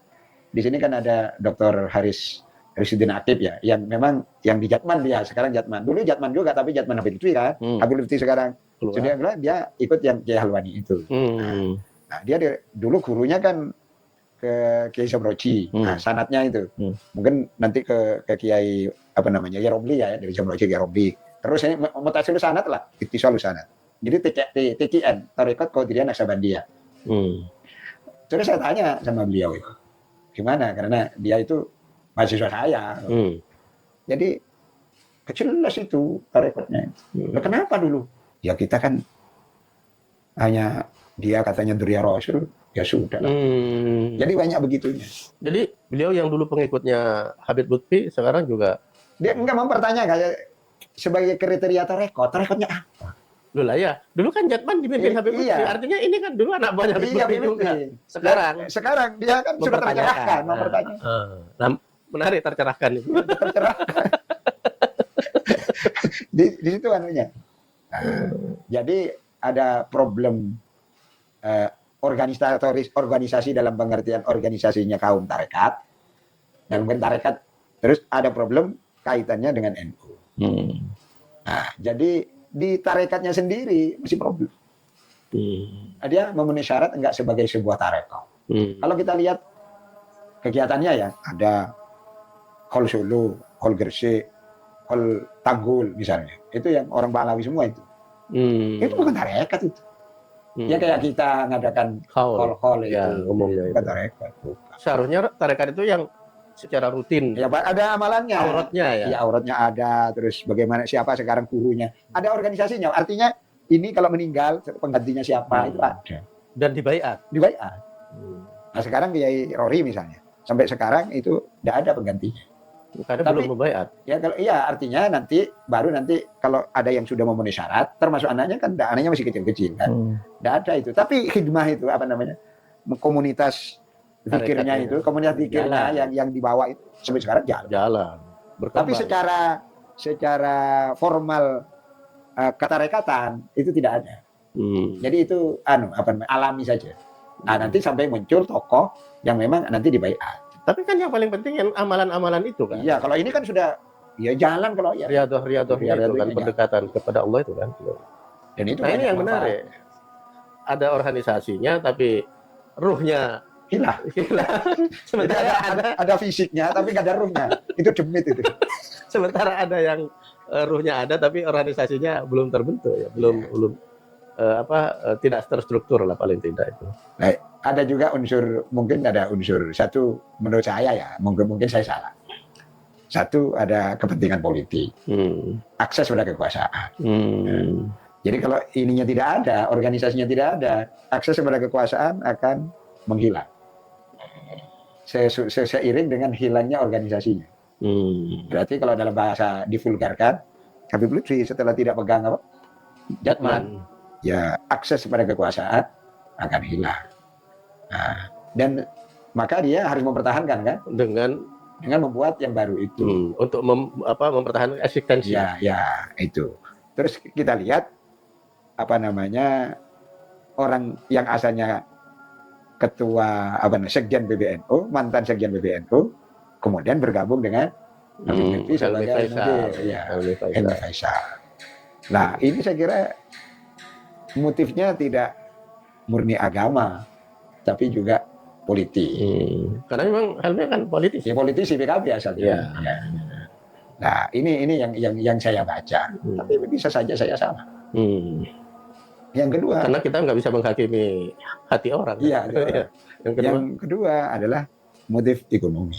Di sini kan ada Dr. Harisuddin Akib ya, yang memang yang di Jatman dia, sekarang Jatman. Dulu Jatman juga, tapi Jatman Habib Lutfi kan. Habib Lutfi sekarang. Sudah dia ikut yang Kiai Halwani itu. Nah, dia dulu gurunya kan ke Kiai Samroji. Nah, sanatnya itu. Mungkin nanti ke Kiai apa namanya? Ya Romli ya, dari Samroji ke Romli. Terus ini mutasil sanat lah, ittisal sanat. Jadi TKN, Tarekat Qadiriyah Naksabandia. Terus saya tanya sama beliau itu. Gimana? Karena dia itu mahasiswa saya. Jadi jelas itu tarekatnya. Kenapa dulu? Ya kita kan hanya dia katanya Durya Rasul, ya sudah. Jadi banyak begitunya. Jadi beliau yang dulu pengikutnya Habib Lutfi sekarang juga dia enggak mempertanyakan sebagai kriteria tarekatnya apa? Dulu lah ya. Dulu kan Jatman dipimpin Habib Lutfi. Artinya ini kan dulu anak buahnya Habib Lutfi juga. Sekarang dia kan sudah tercerahkan, mempertanyakan. Nah, menarik tercerahkan itu. Tercerahkan. di situ anunya. Jadi ada problem organisasi dalam pengertian organisasinya kaum tarekat. Dalam tarekat terus ada problem kaitannya dengan NU. Nah, jadi di tarekatnya sendiri masih problem. Dia memenuhi syarat enggak sebagai sebuah tarekat. Kalau kita lihat kegiatannya ya, ada Hol Solo, Hol Gresik, Hol Tanggul misalnya. Itu yang orang Ba'alawi semua itu. Itu bukan tarekat itu. Ya kayak kita ngadakan hol itu. Ya, umumnya bukan tarekat. Seharusnya tarekat itu yang secara rutin. Ya, ada amalannya. Auratnya ya. Ya, auratnya ada. Terus bagaimana siapa sekarang gurunya. Ada organisasinya. Artinya ini kalau meninggal penggantinya siapa itu ada. Dan dibaiat. Dibaiat. Nah sekarang Kiai Rory misalnya. Sampai sekarang itu tidak ada penggantinya. Karena Tapi- belum membaiat. Ya kalau iya artinya baru nanti kalau ada yang sudah memenuhi syarat, termasuk anaknya kan anaknya masih kecil-kecil kan. Nggak ada itu. Tapi khidmah itu apa namanya? Komunitas zikirnya Tarekatnya. itu, komunitas zikirnya Jalan. yang dibawa itu sampai sekarang jalan. Jalan. Tapi Berkembang. secara formal katarekatan itu tidak ada. Jadi itu alami saja. Nah, nanti sampai muncul tokoh yang memang nanti dibaiat. Tapi kan yang paling penting yang amalan-amalan itu kan. Iya, kalau ini kan sudah ya jalan kalau ya. Riadohnya itu kan Riadohnya pendekatan kepada Allah itu kan. Dan itu Nah ini banyak yang manfaat. menarik. Ada organisasinya tapi ruhnya Hilang. hilang. Sementara ada fisiknya tapi nggak ada ruhnya. Itu demit itu. sementara ada yang ruhnya ada tapi organisasinya belum terbentuk ya, belum tidak terstruktur lah paling tidak itu. Nah, ada juga mungkin ada unsur satu menurut saya ya, mungkin saya salah. Satu ada kepentingan politik, akses pada kekuasaan. Jadi kalau ininya tidak ada, organisasinya tidak ada, akses kepada kekuasaan akan menghilang. Seiring dengan hilangnya organisasinya. Berarti kalau dalam bahasa divulgarkan, Habib Lutfi setelah tidak pegang jatman, ya akses kepada kekuasaan akan hilang. Nah, dan maka dia harus mempertahankan kan dengan membuat yang baru itu untuk mempertahankan eksistensi. Ya itu. Terus kita lihat orang yang asalnya ketua sekjen PBNU, mantan sekjen PBNU, kemudian bergabung dengan Habib Lutfi sebagai Helmi Faisal. Nah, ini saya kira motifnya tidak murni agama, tapi juga politik. Karena memang Helmi kan politisi. Ya, politisi PKB asalnya. Ya. Nah, ini yang saya baca. Tapi bisa saja saya salah. Yang kedua, karena kita nggak bisa menghakimi hati orang. Iya. Yang kedua adalah motif ekonomi.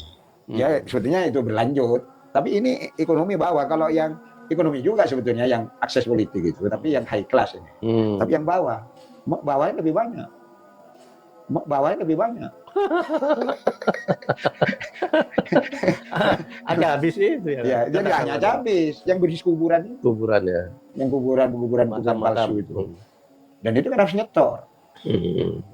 Ya, sebetulnya itu berlanjut. Tapi ini ekonomi bawah. Kalau yang ekonomi juga sebetulnya yang akses politik itu, tapi yang high class ini. Tapi yang bawahnya lebih banyak. Bawahnya lebih banyak. Agak habis itu ya. Ya, jadi hanya habis. Yang berisi kuburan itu. Kuburannya. Yang kuburan palsu itu. Dan itu kan harus nyetor.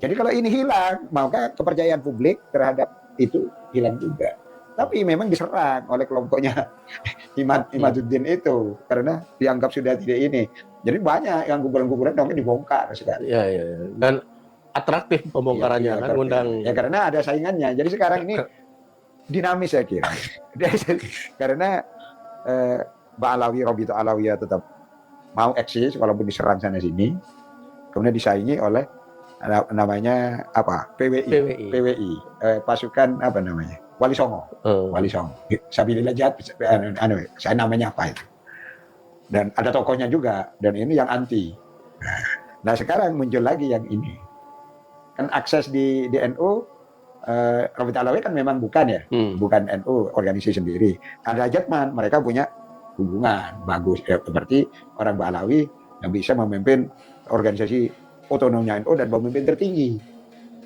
Jadi kalau ini hilang, maka kepercayaan publik terhadap itu hilang juga. Tapi memang diserang oleh kelompoknya Imaduddin itu karena dianggap sudah tidak ini. Jadi banyak yang kuburan-kuburan mungkin dibongkar sekarang. Iya. Dan atraktif pembongkarannya kan undang. Ya karena ada saingannya. Jadi sekarang ini dinamis saya kira. Karena Ba'alawi, Robito Alawiyah tetap mau eksis walaupun diserang sana sini. Kemudian disaingi oleh namanya PWI. Pasukan Wali Songo. Wali Songo. Sabilillah Jihad, saya namanya apa itu. Dan ada tokohnya juga, dan ini yang anti. Nah sekarang muncul lagi yang ini. Kan akses di NU, Robito Alawiyah kan memang bukan ya, bukan NU, organisasi sendiri. Ada Jatman, mereka punya hubungan bagus. Berarti orang Ba'alawi yang bisa memimpin organisasi otonomnya NU dan pemimpin tertinggi.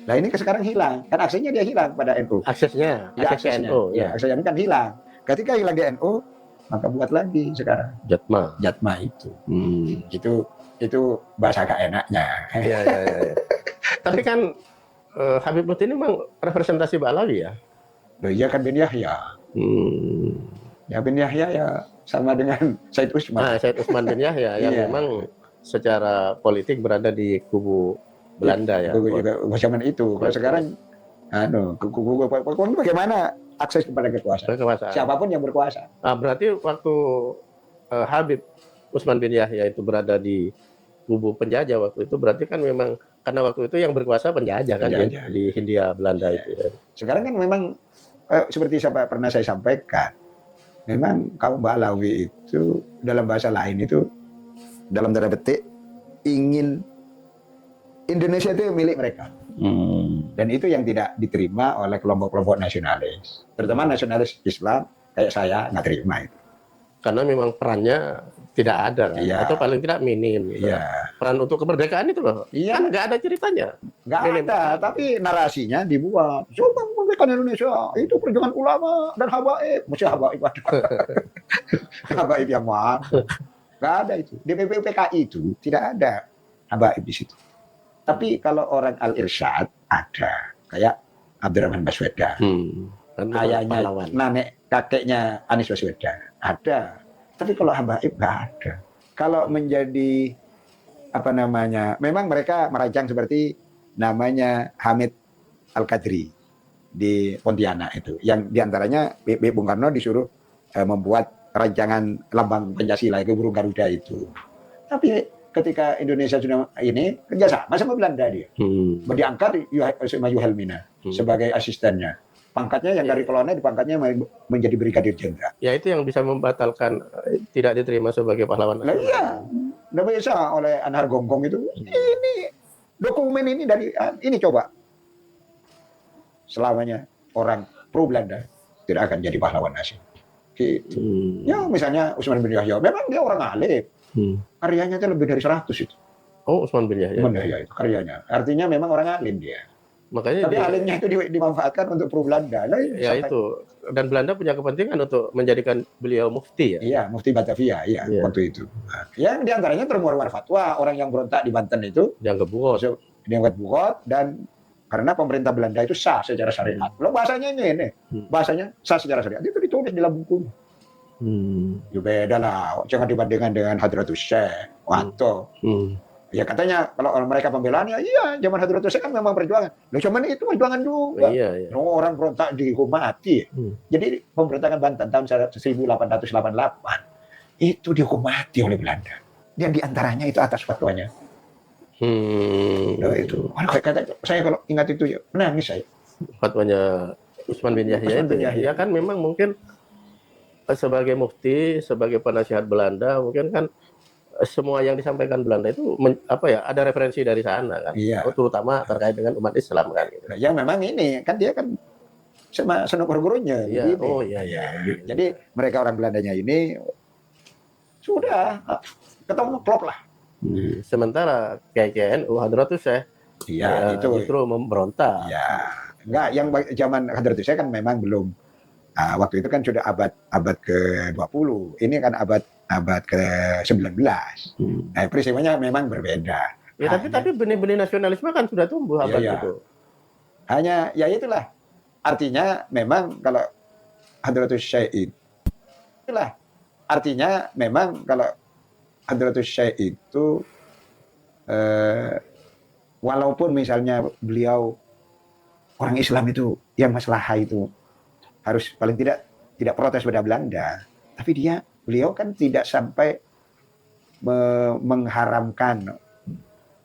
Nah ini sekarang hilang, kan aksesnya dia hilang pada NU. Aksesnya, aksesnya NU. Ya, aksesnya kan hilang. Ketika hilang di NU, maka buat lagi sekarang. Jatma itu. Itu bahasa gak enaknya. Iya. Tapi kan Habib Lutfi ini memang representasi Ba'alawi ya? Loh iya kan bin Yahya. Ya bin Yahya ya sama dengan Said Usman. Nah, Said Usman bin Yahya yang memang secara politik berada di kubu Belanda ya. Zaman itu. Kalau sekarang bagaimana akses kepada kekuasaan? Siapapun yang berkuasa. Nah, berarti waktu Habib Usman bin Yahya itu berada di kubu penjajah waktu itu, berarti kan memang karena waktu itu yang berkuasa penjajah kan di Hindia Belanda itu. Ya. Sekarang kan memang seperti pernah saya sampaikan, memang kaum Ba'alawi itu dalam bahasa lain itu dalam tanda petik ingin Indonesia itu milik mereka. Dan itu yang tidak diterima oleh kelompok-kelompok nasionalis, terutama nasionalis Islam kayak saya nggak terima itu. Karena memang perannya tidak ada kan? Iya. Atau paling tidak minim gitu. Iya. Peran untuk kemerdekaan itu loh. Iya. Kan nggak ada ceritanya. Nggak Minim. ada, tapi narasinya dibuat. Coba memerdekakan Indonesia, itu perjuangan ulama dan habaib. Mesti habaib ada. Habaib yang mana? Nggak ada itu. Di PPPKI itu tidak ada habaib di situ. Tapi kalau orang Al-Irsyad ada. Kayak Abdurrahman Baswedan. Kan Ayahnya, pahlawan. nenek kakeknya Anies Baswedan. Ada. Tapi kalau habaib nggak ada. Kalau menjadi apa namanya, memang mereka merancang seperti namanya Hamid Al-Qadri di Pontianak itu, yang diantaranya Bung Karno disuruh membuat rancangan lambang Pancasila itu burung Garuda itu. Tapi ketika Indonesia sudah ini kerjasama sama Belanda dia, diangkat sama Wilhelmina sebagai asistennya. Pangkatnya yang dari kolonel dipangkatnya menjadi brigadir jenderal. Ya itu yang bisa membatalkan tidak diterima sebagai pahlawan. Nah, iya, udah bisa oleh Anhar Gonggong itu. Ini dokumen ini dari ini coba. Selamanya orang pro Belanda tidak akan jadi pahlawan nasional. Gitu. Ya misalnya Utsman bin Yahya, memang dia orang alim. Karyanya itu lebih dari 100 itu. Oh, Utsman bin Yahya. Utsman bin Yahya itu karyanya. Artinya memang orang alim dia. Makanya tapi alimnya itu dimanfaatkan untuk pro Belanda. Nah, ya itu. Dan Belanda punya kepentingan untuk menjadikan beliau mufti ya. Iya, mufti Batavia, iya. Waktu itu. Nah, yang diantaranya termuar fatwa orang yang berontak di Banten itu dianggap bugot dan karena pemerintah Belanda itu sah secara syariat. Lo bahasanya ini, bahasanya sah secara syariat itu ditulis di dalam bukunya. Ya beda lah, jangan dibandingkan dengan Hadratus Syekh, Wanto. Ya katanya kalau mereka pembelaan ya iya, zaman Hadratus Syekh kan memang perjuangan. Loh cuman itu perjuangan juga. Iya. Orang berontak dihukum mati. Jadi pemberontakan Banten tahun 1888 itu dihukum mati oleh Belanda. Dan diantaranya itu atas fatwanya. Nah, itu. Saya kalau ingat itu ya menangis saya. Fatwanya Utsman bin Yahya itu ya kan memang mungkin sebagai mufti, sebagai penasihat Belanda mungkin kan semua yang disampaikan Belanda itu ada referensi dari sana kan. Iya. Terutama terkait dengan umat Islam kan gitu. Ya memang ini kan dia kan sama senuk gurunya. Iya. Oh iya. Jadi mereka orang Belandanya ini sudah ketemu klop lah. Sementara KKNU Hadratus Syekh itu justru memberontak. Ya. Enggak, yang zaman Hadratus Syekh kan memang belum. Waktu itu kan sudah abad ke-20. Ini kan abad ke-19. Peristiwanya memang berbeda. Ya, tapi benih-benih nasionalisme kan sudah tumbuh abad itu. Hanya ya itulah. Artinya memang kalau Hadratus Syekh itu walaupun misalnya beliau orang Islam itu yang maslahah itu harus paling tidak protes pada Belanda, tapi beliau kan tidak sampai mengharamkan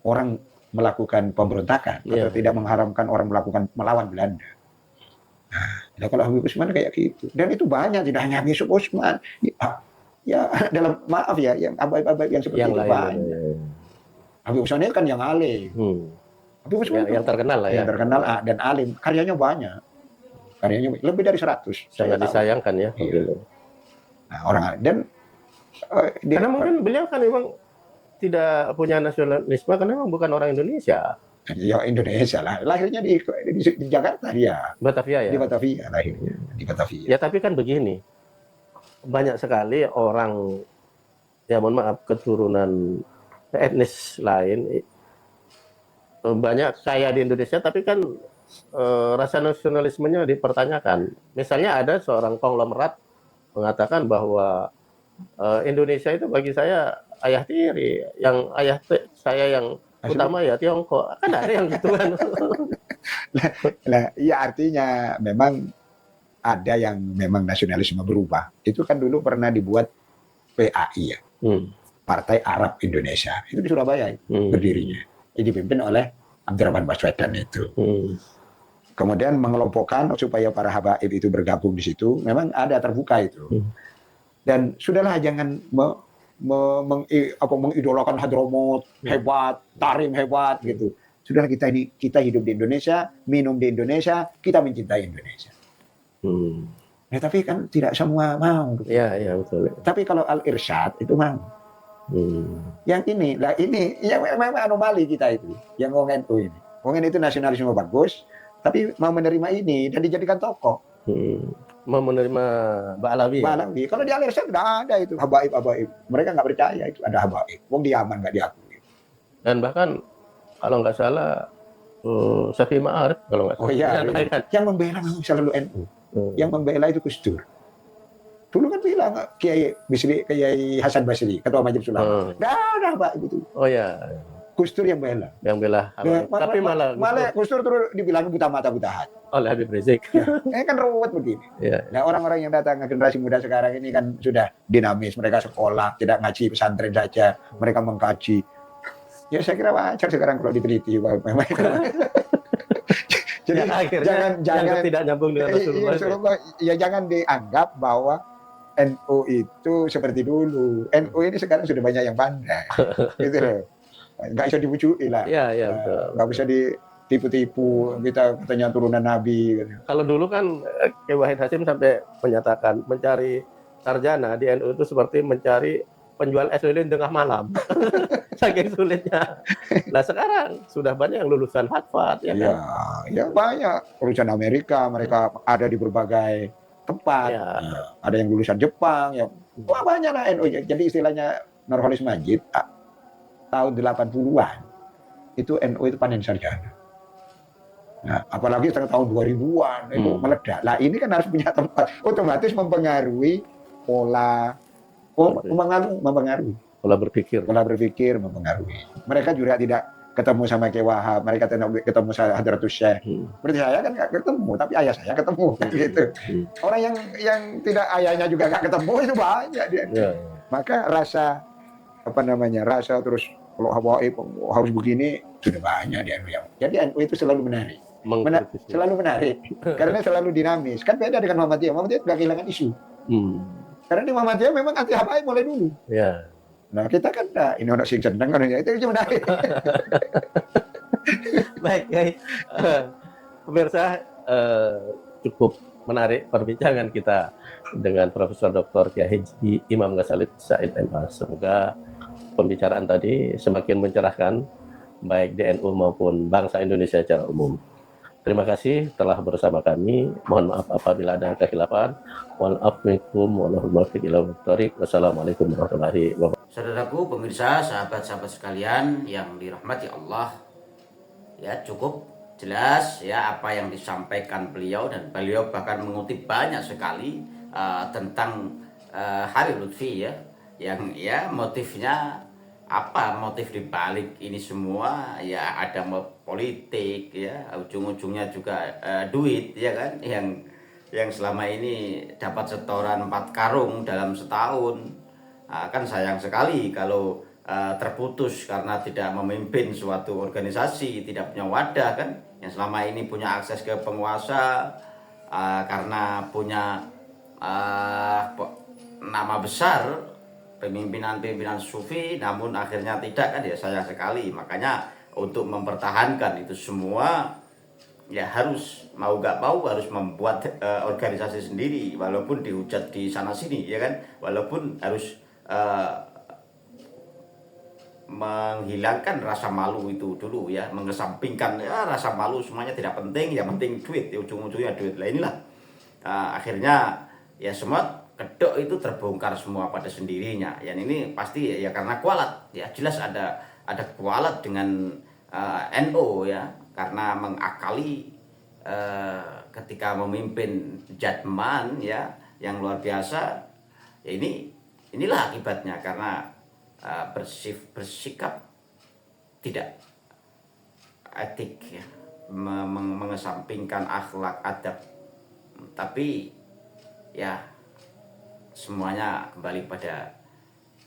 orang melakukan pemberontakan atau tidak mengharamkan orang melawan Belanda. Nah, kalau Habib Utsman kayak gitu, dan itu banyak, tidak hanya Habib Utsman. Ya dalam maaf ya, yang abaib-abaib yang seperti yang itu lain, banyak. Habib Utsman itu kan yang alim. Habib Utsman yang terkenal lah ya. Yang terkenal dan alim, karyanya banyak. Karyanya lebih dari 100. Sangat disayangkan ya. Iya. Nah, orang dan karena mungkin beliau kan memang tidak punya nasionalisme karena memang bukan orang Indonesia. Ya Indonesia lah. Lahirnya di Jakarta dia. Batavia ya. Di Batavia lahirnya. Di Batavia. Ya tapi kan begini. Banyak sekali orang ya mohon maaf keturunan etnis lain banyak kaya di Indonesia tapi kan rasa nasionalismenya dipertanyakan. Misalnya ada seorang konglomerat mengatakan bahwa Indonesia itu bagi saya ayah tiri, yang saya yang utama ya Tiongkok. Kan ada yang gitu kan. Nah, iya artinya memang ada yang memang nasionalisme berubah. Itu kan dulu pernah dibuat PAI ya. Partai Arab Indonesia. Itu di Surabaya berdirinya. Ini dipimpin oleh Abdurrahman Baswedan itu. Kemudian mengelompokkan supaya para habaib itu bergabung di situ. Memang ada terbuka itu. Dan sudahlah jangan mengidolakan Hadramut hebat, Tarim hebat gitu. Sudahlah kita hidup di Indonesia, minum di Indonesia, kita mencintai Indonesia. Ya, tapi kan tidak semua mau. Iya, iya betul. Tapi kalau Al-Irsyad itu mau. Yang ini, lah ini, yang memang anomali kita itu. Yang Wong NU ini. Wong NU itu nasionalisme bagus, tapi mau menerima ini dan dijadikan tokoh. Mau menerima Mbak Alawi. Mbak Alawi. Kalau di Al-Irsyad tidak ada itu habaib. Mereka nggak percaya itu ada habaib. Wong di Yaman nggak diakui. Dan bahkan kalau nggak salah Syafi'i Ma'arif kalau nggak salah. Oh iya, yang membela memang selalu NU. Yang membela itu Gus Dur. Dulu kan bilang Kiai Hasan Basri, ketua Majelis Ulama. Dah habaib itu. Oh ya. Gus Dur yang bela. Yang bela. Tapi malah Gus Dur terus dibilang buta mata buta hati. Oleh Habib Rizik. Ini kan ruwet begini. Nah, orang-orang yang datang ke generasi muda sekarang ini kan sudah dinamis. Mereka sekolah, tidak ngaji pesantren saja. Mereka mengkaji. Ya saya kira wajar sekarang kalau diteliti. Jadi ya, akhirnya jangan tidak nyambung dengan Rasulullah. Ya jangan dianggap bahwa NU itu seperti dulu. NU ini sekarang sudah banyak yang pandai. Gitu loh. Nggak bisa dibujuki lah. Iya, betul. Nggak bisa ditipu-tipu, kita katanya turunan Nabi. Gitu. Kalau dulu kan Kiai Wahid Hasyim sampai menyatakan mencari sarjana di NU itu seperti mencari penjual es lilin tengah malam. Saking sulitnya. Nah sekarang sudah banyak yang lulusan Harvard. Ya, kan? Ya banyak. Lulusan Amerika, mereka ada di berbagai tempat. Ya. Ada yang lulusan Jepang. Ya. Wah banyak lah NU. Jadi istilahnya Nurholis Majid tahun 80-an itu NU itu panen sarjana. Nah, apalagi setelah tahun 2000-an itu meledak. Lah ini kan harus punya tempat, otomatis mempengaruhi pola mempengaruhi. Pola berpikir mempengaruhi. Mereka juga tidak ketemu sama Kiai Wahab, mereka tidak ketemu sama Hadratus Syekh. Berarti saya kan nggak ketemu, tapi ayah saya ketemu gitu. Orang yang tidak ayahnya juga nggak ketemu itu banyak dia. Maka rasa terus kalau habaib harus begini sudah banyak di NU. Jadi NU itu selalu menarik. Selalu menarik karena selalu dinamis. Kan beda dengan Muhammadiyah. Muhammadiyah nggak kehilangan isu. Karena di Muhammadiyah memang anti habaib mulai dulu. Ya. Nah kita kan ini orang sing seneng kan itu menarik. Baik, pemirsa cukup menarik perbincangan kita dengan Profesor Dr. Kiai Haji Imam Ghazali Said MA. Semoga pembicaraan tadi semakin mencerahkan baik di NU maupun bangsa Indonesia secara umum. Terima kasih telah bersama kami. Mohon maaf apabila ada kekhilafan. Wassalamualaikum warahmatullahi wabarakatuh. Saudaraku, pemirsa, sahabat-sahabat sekalian yang dirahmati Allah, ya cukup jelas ya apa yang disampaikan beliau, dan beliau bahkan mengutip banyak sekali tentang Habib Lutfi ya, yang ya motifnya apa, motif dibalik ini semua ya ada politik ya, ujung-ujungnya juga duit ya kan, yang selama ini dapat setoran 4 karung dalam setahun. Kan sayang sekali kalau terputus karena tidak memimpin suatu organisasi, tidak punya wadah kan, yang selama ini punya akses ke penguasa karena punya nama besar, pimpinan sufi, namun akhirnya tidak kan, ya sayang sekali. Makanya untuk mempertahankan itu semua ya harus mau gak mau harus membuat organisasi sendiri, walaupun dihujat di sana sini ya kan, walaupun harus menghilangkan rasa malu itu dulu ya, mengesampingkan ya, rasa malu semuanya tidak penting, yang penting duit, ya, ujung-ujungnya duit. Lah inilah akhirnya ya semua kedok itu terbongkar semua pada sendirinya. Yang ini pasti ya karena kualat ya, jelas ada kualat dengan NU ya, karena mengakali ketika memimpin Jatman ya yang luar biasa ya, inilah akibatnya karena bersikap tidak etik ya, mengesampingkan akhlak adab, tapi ya semuanya kembali pada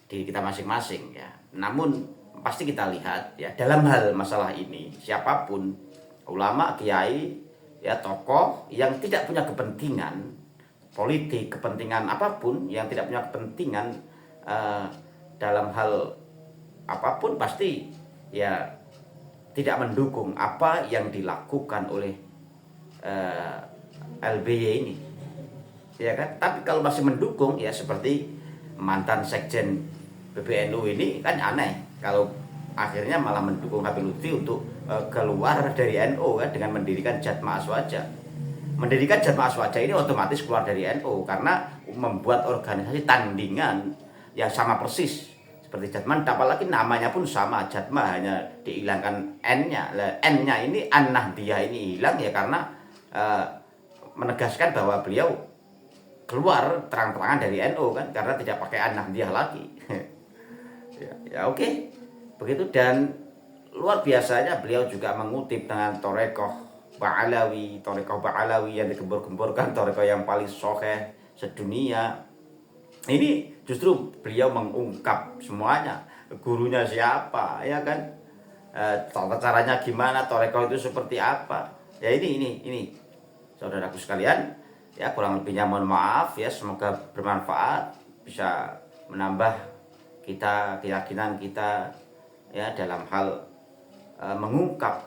diri kita masing-masing ya. Namun pasti kita lihat ya, dalam hal masalah ini siapapun, ulama, kiai ya, tokoh yang tidak punya kepentingan politik, kepentingan apapun, yang tidak punya kepentingan dalam hal apapun, pasti ya tidak mendukung apa yang dilakukan oleh LBY ini. ya kan? Tapi kalau masih mendukung, ya seperti mantan sekjen PBNU ini kan aneh kalau akhirnya malah mendukung Habib Lutfi untuk keluar dari NU kan, dengan mendirikan Jatma Aswaja. Mendirikan Jatma Aswaja ini otomatis keluar dari NU karena membuat organisasi tandingan yang sama persis seperti Jatma, apalagi namanya pun sama, Jatma, hanya dihilangkan N-nya. N-nya ini An-Nahdiyah ini hilang ya karena menegaskan bahwa beliau keluar terang-terangan dari NU kan, karena tidak pakai An-Nahdiyah lagi. ya oke. Begitu, dan luar biasanya beliau juga mengutip dengan Torekoh Ba'alawi yang digembur-gemburkan, Torekoh yang paling sokeh sedunia. Ini justru beliau mengungkap semuanya, gurunya siapa, ya kan, caranya gimana, Torekoh itu seperti apa. Ya ini saudaraku sekalian, ya kurang lebihnya mohon maaf ya, semoga bermanfaat, bisa menambah kita keyakinan kita ya dalam hal mengungkap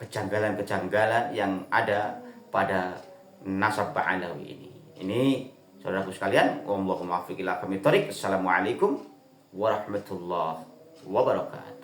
kejanggalan-kejanggalan yang ada pada nasab Ba'alawi ini. Ini saudaraku sekalian, wallahul muwaffiq ila aqwamit thoriq. Assalamualaikum warahmatullahi wabarakatuh.